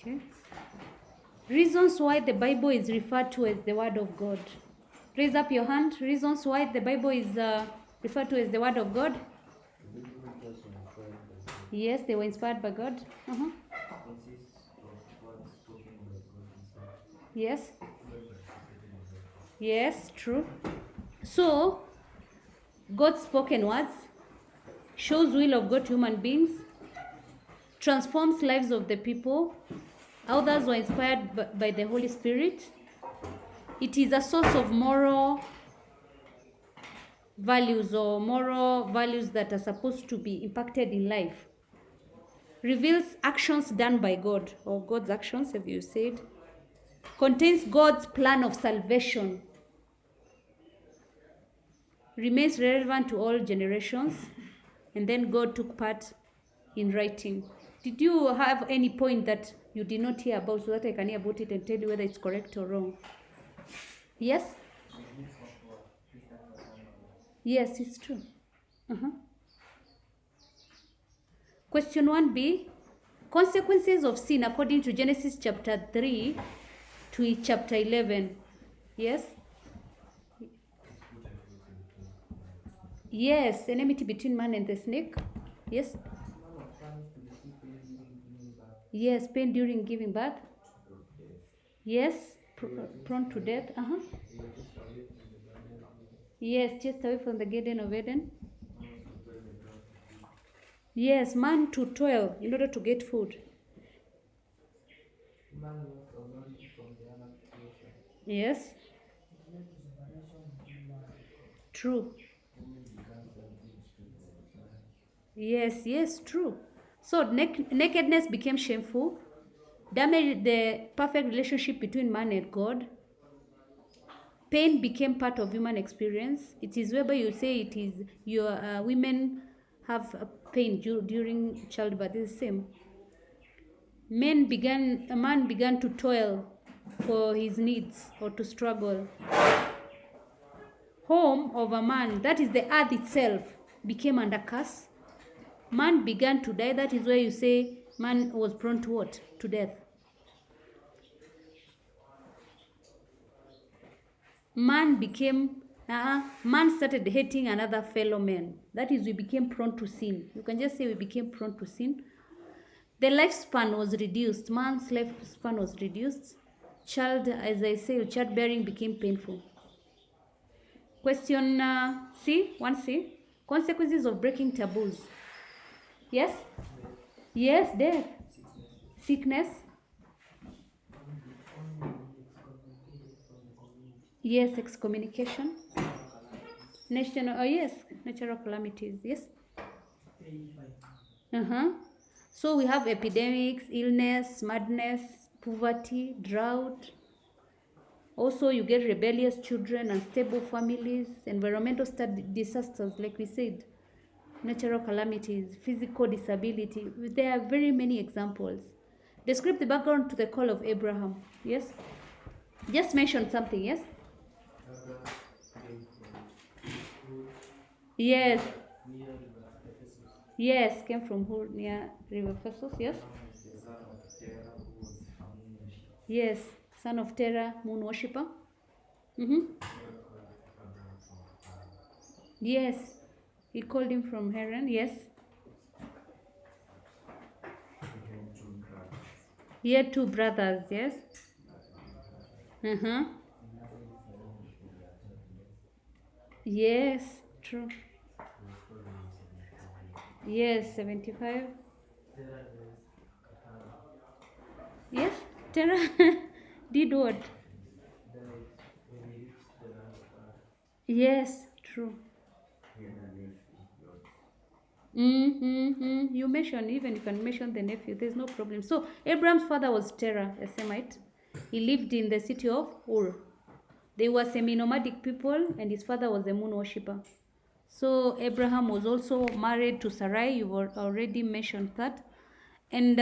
Okay. Reasons why the Bible is referred to as the Word of God. Raise up your hand. Reasons why the Bible is referred to as the Word of God. Yes, they were inspired by God. Yes. Yes, true. So, God's spoken words shows will of God to human beings, transforms lives of the people. Others were inspired by the Holy Spirit. It is a source of moral values that are supposed to be impacted in life. Reveals actions done by God, or God's actions, have you said. Contains God's plan of salvation. Remains relevant to all generations. And then God took part in writing. Did you have any point that you did not hear about, so that I can hear about it and tell you whether it's correct or wrong? Yes? Yes, it's true. Question 1b. Consequences of sin according to Genesis chapter 3 to chapter 11. Yes? Yes, enmity between man and the snake. Yes? Yes, pain during giving birth. Yes, prone to death. Yes, chased away from the Garden of Eden. Yes, man to toil in order to get food. Yes. True. Yes, true. So nakedness became shameful, damaged the perfect relationship between man and God. Pain became part of human experience. It is whereby you say it is your women have pain during childbirth. It's the same. Man began to toil for his needs or to struggle. Home of a man, that is the earth itself, became under curse. Man began to die. That is where you say man was prone to what? To death. Man started hating another fellow man. That is, we became prone to sin. You can just say we became prone to sin. The lifespan was reduced. Man's lifespan was reduced. As I say, childbearing became painful. Question C, 1C. Consequences of breaking taboos. Yes? Yes, death. Sickness. Yes, excommunication. Natural calamities. Yes. So we have epidemics, illness, madness, poverty, drought. Also, you get rebellious children, unstable families, environmental disasters, like we said, natural calamities, physical disability. There are very many examples. Describe the background to the call of Abraham. Yes? Just mention something, yes? Yes. Yes, came from Hur near River Ephesus, yes? Yes, son of Terah, moon worshipper. Yes, he called him from Haran, yes. He had two brothers, yes? Yes, true. Yes, 75. Yes, Terah did what? Yes, true. You mentioned, even you can mention the nephew, there's no problem. So Abraham's father was Terah, a Semite. He lived in the city of Ur. They were semi-nomadic people, and his father was a moon worshipper. So Abraham was also married to Sarai. You've already mentioned that. And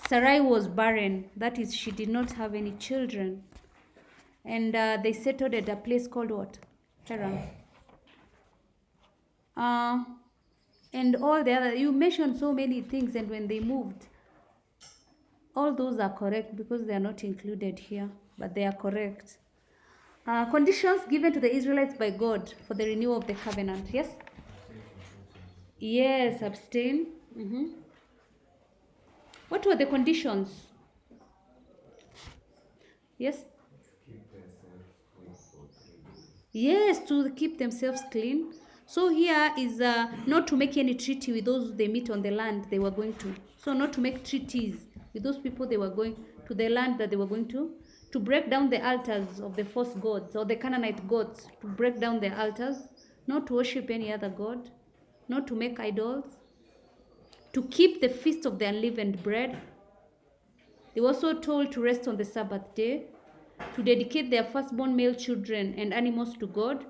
Sarai was barren. That is, she did not have any children. And they settled at a place called what? Haran. And all the other, you mentioned so many things, and when they moved, All those are correct because they are not included here, but they are correct. Conditions given to the Israelites by God for the renewal of the covenant. Yes? Yes, abstain. What were the conditions? Yes? Yes, to keep themselves clean. So here is not to make any treaty with those they meet on the land they were going to. So not to make treaties with those people they were going to, the land that they were going to break down the altars of the false gods or the Canaanite gods, to break down their altars, not to worship any other god, not to make idols, to keep the feast of the unleavened bread. They were also told to rest on the Sabbath day, to dedicate their firstborn male children and animals to God,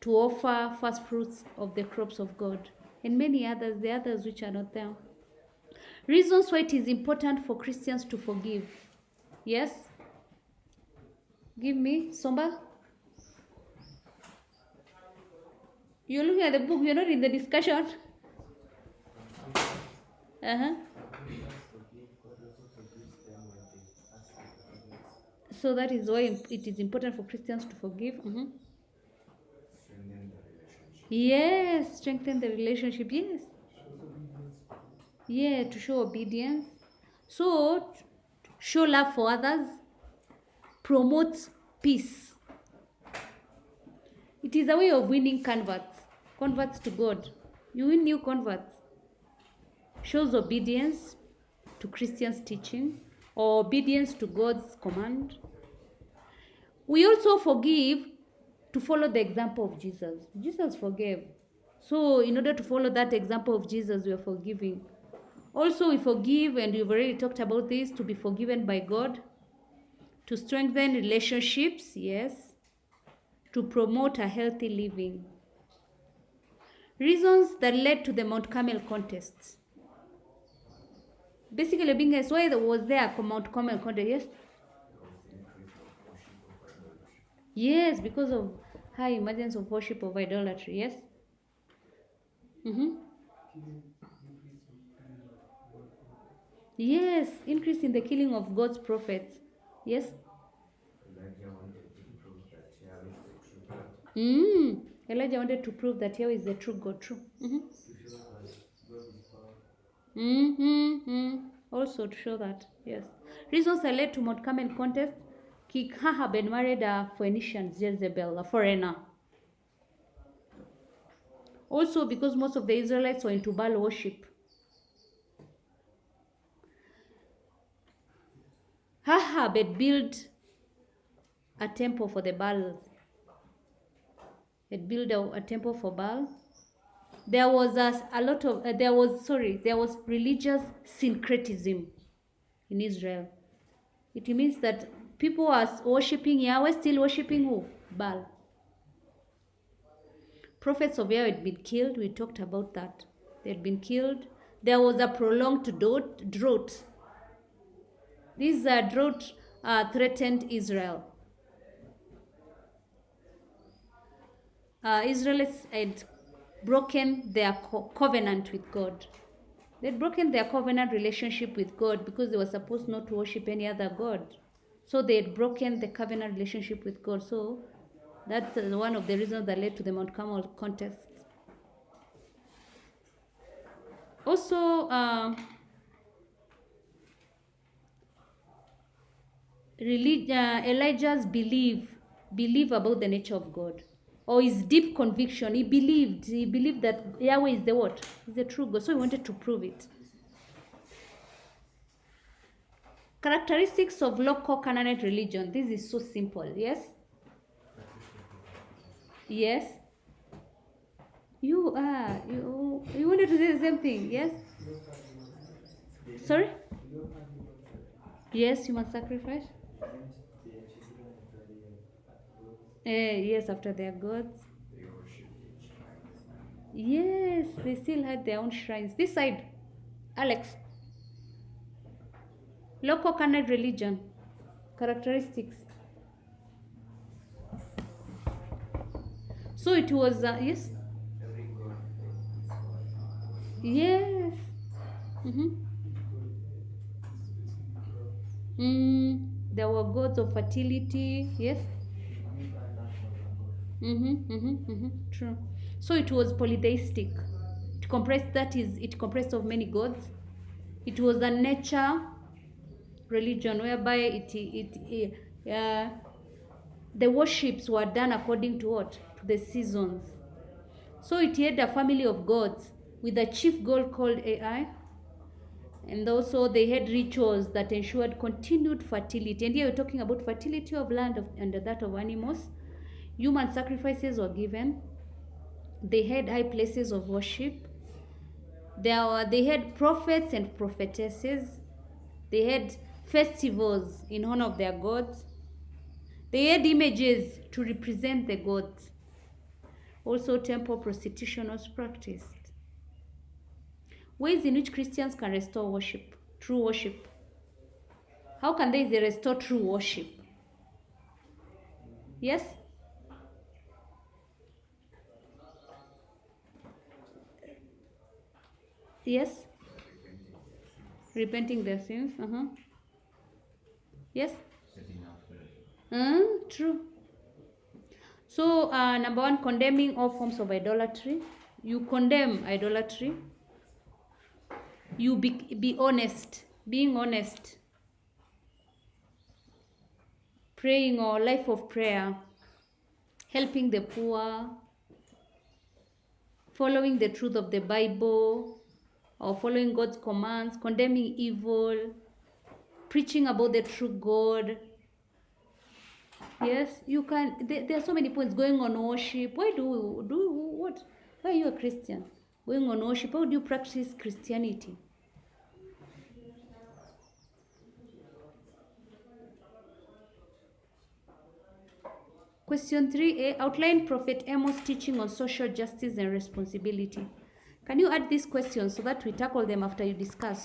to offer first fruits of the crops of God, and many others, the others which are not there. Reasons why it is important for Christians to forgive. Yes? Give me, Somba. You're looking at the book, you're not in the discussion. Uh-huh. So that is why it is important for Christians to forgive. Yes, strengthen the relationship. Yes. Yeah, to show obedience. So, show love for others, promotes peace. It is a way of winning converts to God. You win new converts. Shows obedience to Christians' teaching or obedience to God's command. We also forgive to follow the example of Jesus. Jesus forgave. So, in order to follow that example of Jesus, we are forgiving. Also, we forgive, and we've already talked about this, to be forgiven by God, to strengthen relationships, yes, to promote a healthy living. Reasons that led to the Mount Carmel contests. Basically, being as why was there a Mount Carmel contest, yes? Yes, because of high emergence of worship of idolatry, yes? Yes, increase in the killing of God's prophets, yes? Elijah wanted to prove that Yahweh is the true God, true. Also to show that, yes. Reasons that led to Mount Carmel contest. King Ahab had married a Phoenician Jezebel, a foreigner. Also because most of the Israelites were into Baal worship. Ahab had built a temple for the Baals. Had built a temple for Baal. There was there was religious syncretism in Israel. It means that people are worshipping Yahweh, still worshipping who? Baal. Prophets of Yahweh had been killed. We talked about that. They had been killed. There was a prolonged drought. This drought threatened Israel. Israelites had broken their covenant with God. They'd broken their covenant relationship with God because they were supposed not to worship any other God. So they had broken the covenant relationship with God. So that's one of the reasons that led to the Mount Carmel contest. Also, Elijah's belief about the nature of God, or his deep conviction. He believed that Yahweh is the what? Is the true God. So he wanted to prove it. Characteristics of local Canaanite religion. This is so simple. Yes. Yes. You wanted to say the same thing. Yes. Sorry. Yes, human sacrifice. Yes, after their gods. Yes, they still had their own shrines. This side, Alex. Local Canaanite religion. Characteristics. So it was, yes? Yes. There were gods of fertility. Yes. True. So it was polytheistic. It comprised of many gods. It was a nature religion whereby the worships were done according to what? To the seasons. So it had a family of gods with a chief god called AI, and also they had rituals that ensured continued fertility. And here we're talking about fertility of land and that of animals. Human sacrifices were given. They had high places of worship. They had prophets and prophetesses. They had festivals in honor of their gods. They had images to represent the gods. Also, temple prostitution was practiced. Ways in which Christians can restore worship, true worship. How can they restore true worship? Yes? Yes? Repenting their sins. Yes? True. So, number one, condemning all forms of idolatry. You condemn idolatry. You be honest. Being honest. Praying or life of prayer. Helping the poor. Following the truth of the Bible. Or following God's commands. Condemning evil. Preaching about the true God. Yes, you can. There are so many points going on worship. Why what? Why are you a Christian? Going on worship. How do you practice Christianity? Question 3A. Outline Prophet Amos' teaching on social justice and responsibility. Can you add these questions so that we tackle them after you discuss?